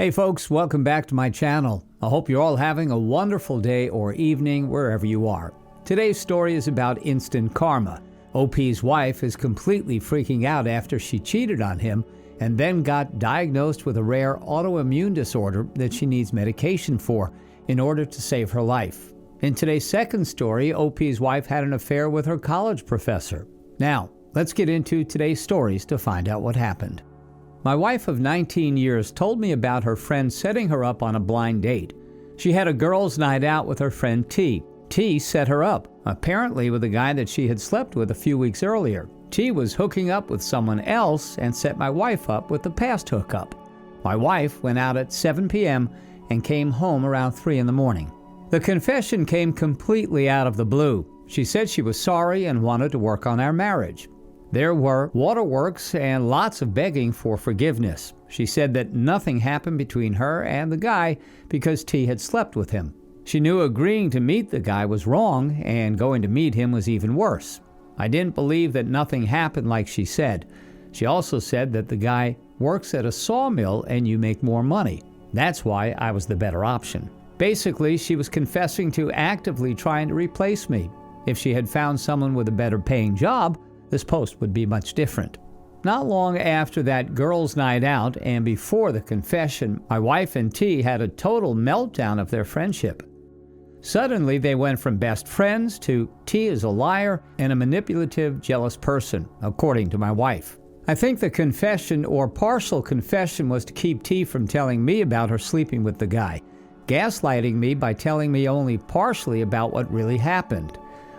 Hey folks, welcome back to my channel. I hope you're all having a wonderful day or evening wherever you are. Today's story is about instant karma. OP's wife is completely freaking out after she cheated on him and then got diagnosed with a rare autoimmune disorder that she needs medication for in order to save her life. In today's second story, OP's wife had an affair with her college professor. Now, let's get into today's stories to find out what happened. My wife of 19 years told me about her friend setting her up on a blind date. She had a girls' night out with her friend T. T set her up, apparently with a guy that she had slept with a few weeks earlier. T was hooking up with someone else and set my wife up with the past hookup. My wife went out at 7 p.m. and came home around 3 in the morning. The confession came completely out of the blue. She said she was sorry and wanted to work on our marriage. There were waterworks and lots of begging for forgiveness. She said that nothing happened between her and the guy because T had slept with him. She knew agreeing to meet the guy was wrong and going to meet him was even worse. I didn't believe that nothing happened like she said. She also said that the guy works at a sawmill and you make more money. That's why I was the better option. Basically, she was confessing to actively trying to replace me. If she had found someone with a better paying job, this post would be much different. Not long after that girls' night out and before the confession, my wife and T had a total meltdown of their friendship. Suddenly, they went from best friends to T is a liar and a manipulative, jealous person, according to my wife. I think the confession or partial confession was to keep T from telling me about her sleeping with the guy, gaslighting me by telling me only partially about what really happened,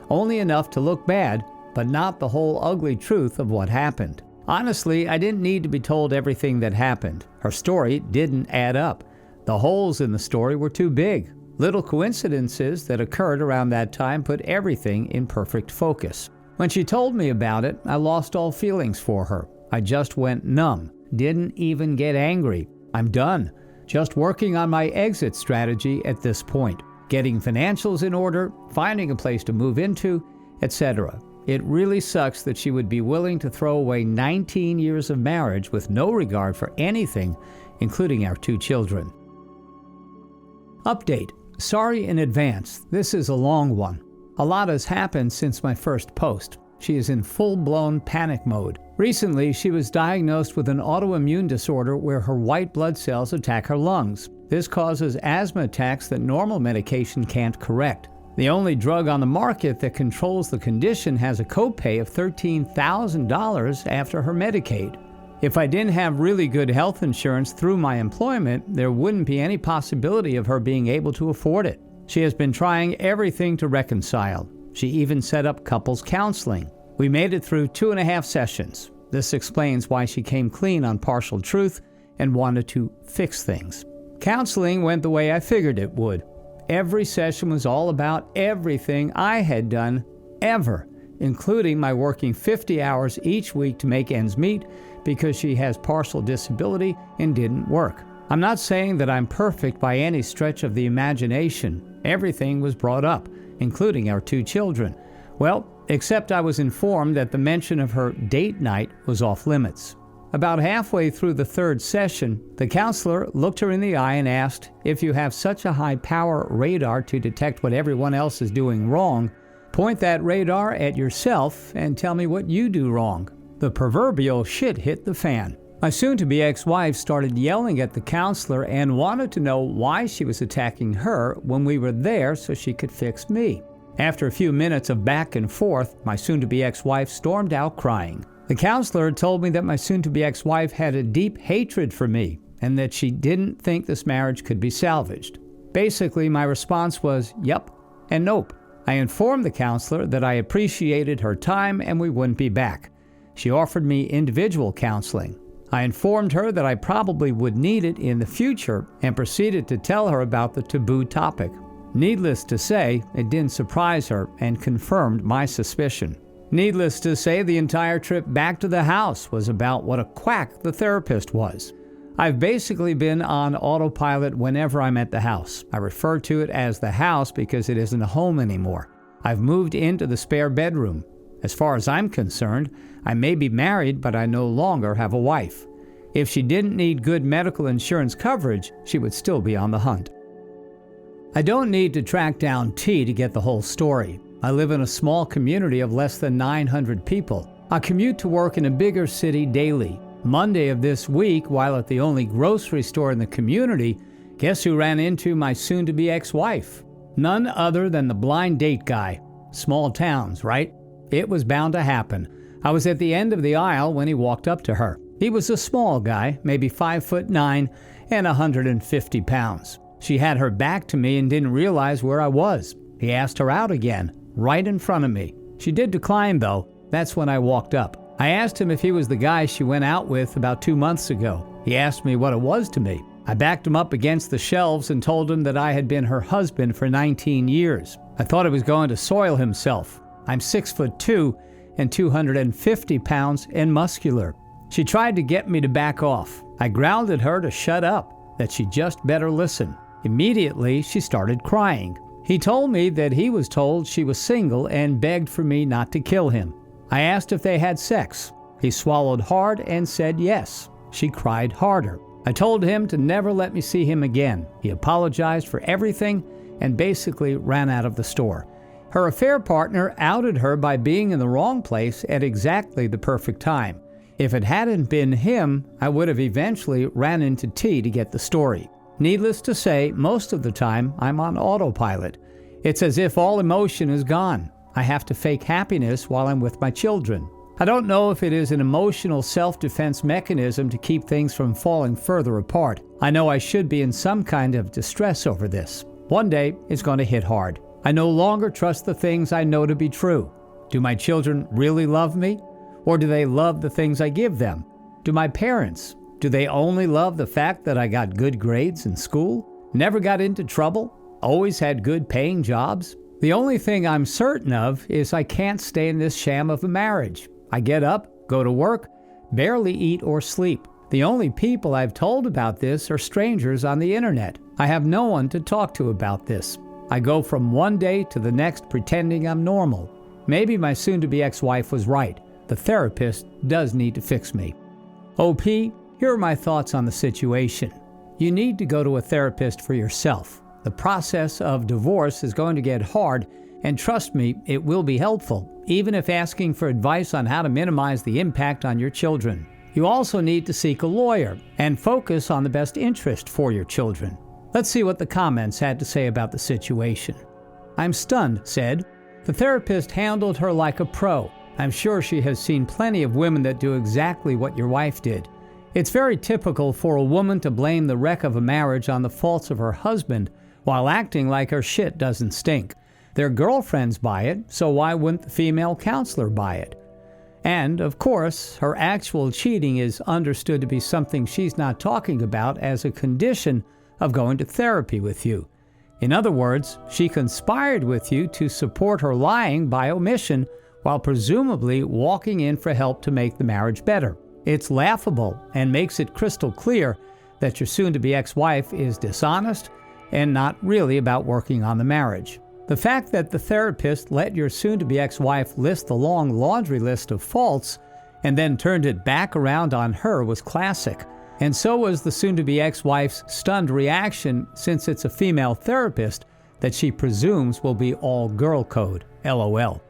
only enough to look bad, but not the whole ugly truth of what happened. Honestly, I didn't need to be told everything that happened. Her story didn't add up. The holes in the story were too big. Little coincidences that occurred around that time put everything in perfect focus. When she told me about it, I lost all feelings for her. I just went numb, didn't even get angry. I'm done. Just working on my exit strategy at this point. Getting financials in order, finding a place to move into, etc. It really sucks that she would be willing to throw away 19 years of marriage with no regard for anything, including our 2 children. Update. Sorry in advance. This is a long one. A lot has happened since my first post. She is in full-blown panic mode. Recently, she was diagnosed with an autoimmune disorder where her white blood cells attack her lungs. This causes asthma attacks that normal medication can't correct. The only drug on the market that controls the condition has a copay of $13,000 after her Medicaid. If I didn't have really good health insurance through my employment, there wouldn't be any possibility of her being able to afford it. She has been trying everything to reconcile. She even set up couples counseling. We made it through 2.5 sessions. This explains why she came clean on partial truth and wanted to fix things. Counseling went the way I figured it would. Every session was all about everything I had done ever, including my working 50 hours each week to make ends meet because she has partial disability and didn't work. I'm not saying that I'm perfect by any stretch of the imagination. Everything was brought up, including our 2 children. Well, except I was informed that the mention of her date night was off limits. About halfway through the 3rd session, the counselor looked her in the eye and asked, if you have such a high-power radar to detect what everyone else is doing wrong, point that radar at yourself and tell me what you do wrong. The proverbial shit hit the fan. My soon-to-be ex-wife started yelling at the counselor and wanted to know why she was attacking her when we were there so she could fix me. After a few minutes of back and forth, my soon-to-be ex-wife stormed out crying. The counselor told me that my soon-to-be ex-wife had a deep hatred for me and that she didn't think this marriage could be salvaged. Basically, my response was, yep and nope. I informed the counselor that I appreciated her time and we wouldn't be back. She offered me individual counseling. I informed her that I probably would need it in the future and proceeded to tell her about the taboo topic. Needless to say, it didn't surprise her and confirmed my suspicion. Needless to say, the entire trip back to the house was about what a quack the therapist was. I've basically been on autopilot whenever I'm at the house. I refer to it as the house because it isn't a home anymore. I've moved into the spare bedroom. As far as I'm concerned, I may be married, but I no longer have a wife. If she didn't need good medical insurance coverage, she would still be on the hunt. I don't need to track down T to get the whole story. I live in a small community of less than 900 people. I commute to work in a bigger city daily. Monday of this week, while at the only grocery store in the community, guess who ran into my soon-to-be ex-wife? None other than the blind date guy. Small towns, right? It was bound to happen. I was at the end of the aisle when he walked up to her. He was a small guy, maybe 5'9" and 150 pounds. She had her back to me and didn't realize where I was. He asked her out again, right in front of me. She did decline, though. That's when I walked up. I asked him if he was the guy she went out with about 2 months ago. He asked me what it was to me. I backed him up against the shelves and told him that I had been her husband for 19 years. I thought he was going to soil himself. I'm 6'2" and 250 pounds and muscular. She tried to get me to back off. I growled at her to shut up, that she just better listen. Immediately, she started crying. He told me that he was told she was single and begged for me not to kill him. I asked if they had sex. He swallowed hard and said yes. She cried harder. I told him to never let me see him again. He apologized for everything and basically ran out of the store. Her affair partner outed her by being in the wrong place at exactly the perfect time. If it hadn't been him, I would have eventually ran into T to get the story. Needless to say, most of the time, I'm on autopilot. It's as if all emotion is gone. I have to fake happiness while I'm with my children. I don't know if it is an emotional self-defense mechanism to keep things from falling further apart. I know I should be in some kind of distress over this. One day, it's going to hit hard. I no longer trust the things I know to be true. Do my children really love me? Or do they love the things I give them? Do my parents? Do they only love the fact that I got good grades in school? Never got into trouble? Always had good paying jobs? The only thing I'm certain of is I can't stay in this sham of a marriage. I get up, go to work, barely eat or sleep. The only people I've told about this are strangers on the internet. I have no one to talk to about this. I go from one day to the next pretending I'm normal. Maybe my soon-to-be ex-wife was right. The therapist does need to fix me. OP, here are my thoughts on the situation. You need to go to a therapist for yourself. The process of divorce is going to get hard, and trust me, it will be helpful, even if asking for advice on how to minimize the impact on your children. You also need to seek a lawyer and focus on the best interest for your children. Let's see what the comments had to say about the situation. I'm stunned, said. The therapist handled her like a pro. I'm sure she has seen plenty of women that do exactly what your wife did. It's very typical for a woman to blame the wreck of a marriage on the faults of her husband while acting like her shit doesn't stink. Their girlfriends buy it, so why wouldn't the female counselor buy it? And, of course, her actual cheating is understood to be something she's not talking about as a condition of going to therapy with you. In other words, she conspired with you to support her lying by omission while presumably walking in for help to make the marriage better. It's laughable and makes it crystal clear that your soon-to-be ex-wife is dishonest and not really about working on the marriage. The fact that the therapist let your soon-to-be ex-wife list the long laundry list of faults and then turned it back around on her was classic. And so was the soon-to-be ex-wife's stunned reaction, since it's a female therapist that she presumes will be all girl code. LOL.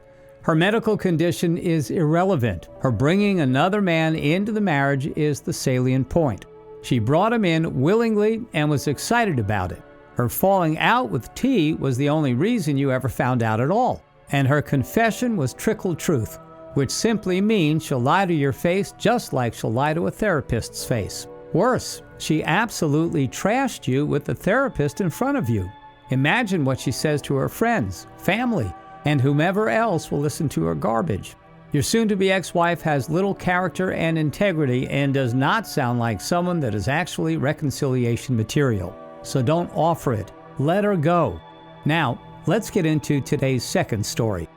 Her medical condition is irrelevant. Her bringing another man into the marriage is the salient point. She brought him in willingly and was excited about it. Her falling out with T was the only reason you ever found out at all. And her confession was trickle truth, which simply means she'll lie to your face just like she'll lie to a therapist's face. Worse, she absolutely trashed you with the therapist in front of you. Imagine what she says to her friends, family, and whomever else will listen to her garbage. Your soon-to-be ex-wife has little character and integrity and does not sound like someone that is actually reconciliation material. So don't offer it. Let her go. Now, let's get into today's second story.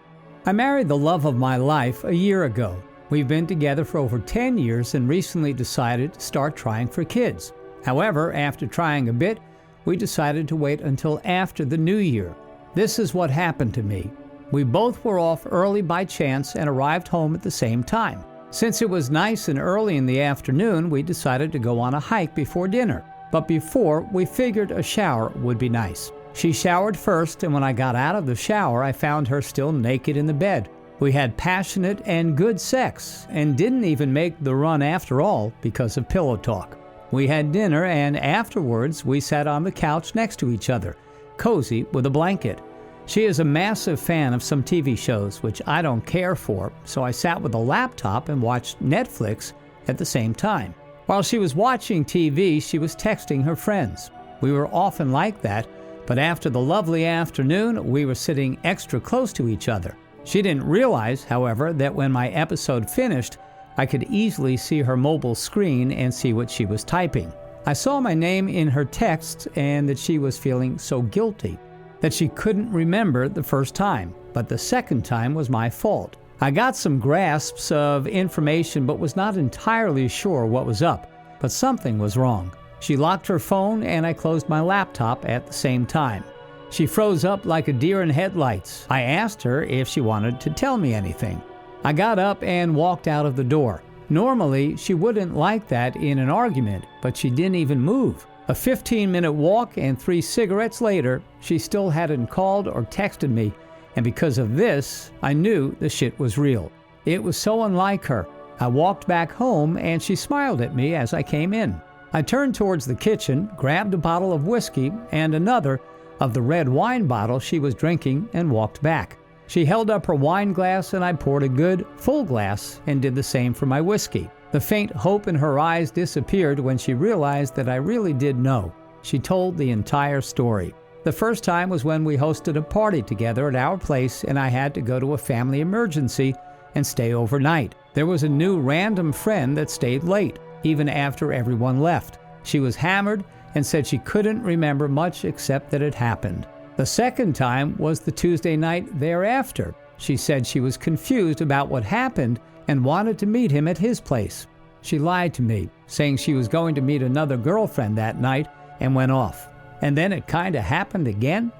I married the love of my life a year ago. We've been together for over 10 years and recently decided to start trying for kids. However, after trying a bit, we decided to wait until after the new year. This is what happened to me. We both were off early by chance and arrived home at the same time. Since it was nice and early in the afternoon, we decided to go on a hike before dinner. But before, we figured a shower would be nice. She showered first, and when I got out of the shower, I found her still naked in the bed. We had passionate and good sex, and didn't even make the run after all because of pillow talk. We had dinner, and afterwards we sat on the couch next to each other, cozy with a blanket. She is a massive fan of some TV shows, which I don't care for, so I sat with a laptop and watched Netflix at the same time. While she was watching TV, she was texting her friends. We were often like that, but after the lovely afternoon, we were sitting extra close to each other. She didn't realize, however, that when my episode finished, I could easily see her mobile screen and see what she was typing. I saw my name in her texts and that she was feeling so guilty that she couldn't remember the first time, but the second time was my fault. I got some grasps of information but was not entirely sure what was up, but something was wrong. She locked her phone and I closed my laptop at the same time. She froze up like a deer in headlights. I asked her if she wanted to tell me anything. I got up and walked out of the door. Normally, she wouldn't like that in an argument, but she didn't even move. A 15-minute walk and 3 cigarettes later, she still hadn't called or texted me, and because of this, I knew the shit was real. It was so unlike her. I walked back home and she smiled at me as I came in. I turned towards the kitchen, grabbed a bottle of whiskey and another of the red wine bottle she was drinking and walked back. She held up her wine glass and I poured a good, full glass and did the same for my whiskey. The faint hope in her eyes disappeared when she realized that I really did know. She told the entire story. The first time was when we hosted a party together at our place and I had to go to a family emergency and stay overnight. There was a new random friend that stayed late, even after everyone left. She was hammered and said she couldn't remember much except that it happened. The second time was the Tuesday night thereafter. She said she was confused about what happened and wanted to meet him at his place. She lied to me, saying she was going to meet another girlfriend that night and went off. And then it kinda happened again?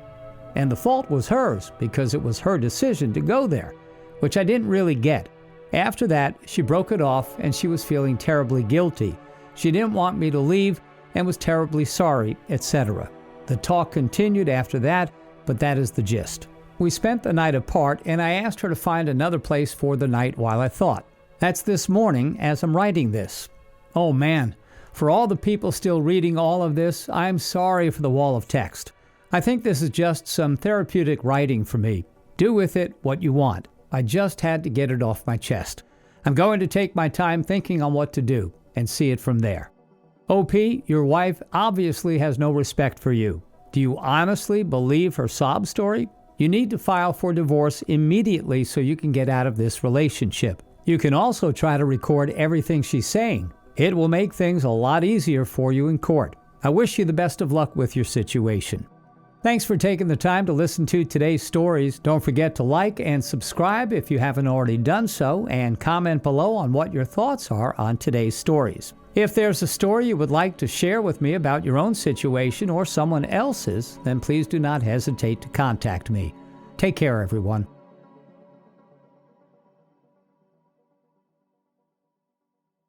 And the fault was hers because it was her decision to go there, which I didn't really get. After that, she broke it off and she was feeling terribly guilty. She didn't want me to leave and was terribly sorry, etc. The talk continued after that, but that is the gist. We spent the night apart and I asked her to find another place for the night while I thought. That's this morning as I'm writing this. Oh man, for all the people still reading all of this, I'm sorry for the wall of text. I think this is just some therapeutic writing for me. Do with it what you want. I just had to get it off my chest. I'm going to take my time thinking on what to do and see it from there. OP, your wife obviously has no respect for you. Do you honestly believe her sob story? You need to file for divorce immediately so you can get out of this relationship. You can also try to record everything she's saying. It will make things a lot easier for you in court. I wish you the best of luck with your situation. Thanks for taking the time to listen to today's stories. Don't forget to like and subscribe if you haven't already done so, and comment below on what your thoughts are on today's stories. If there's a story you would like to share with me about your own situation or someone else's, then please do not hesitate to contact me. Take care, everyone.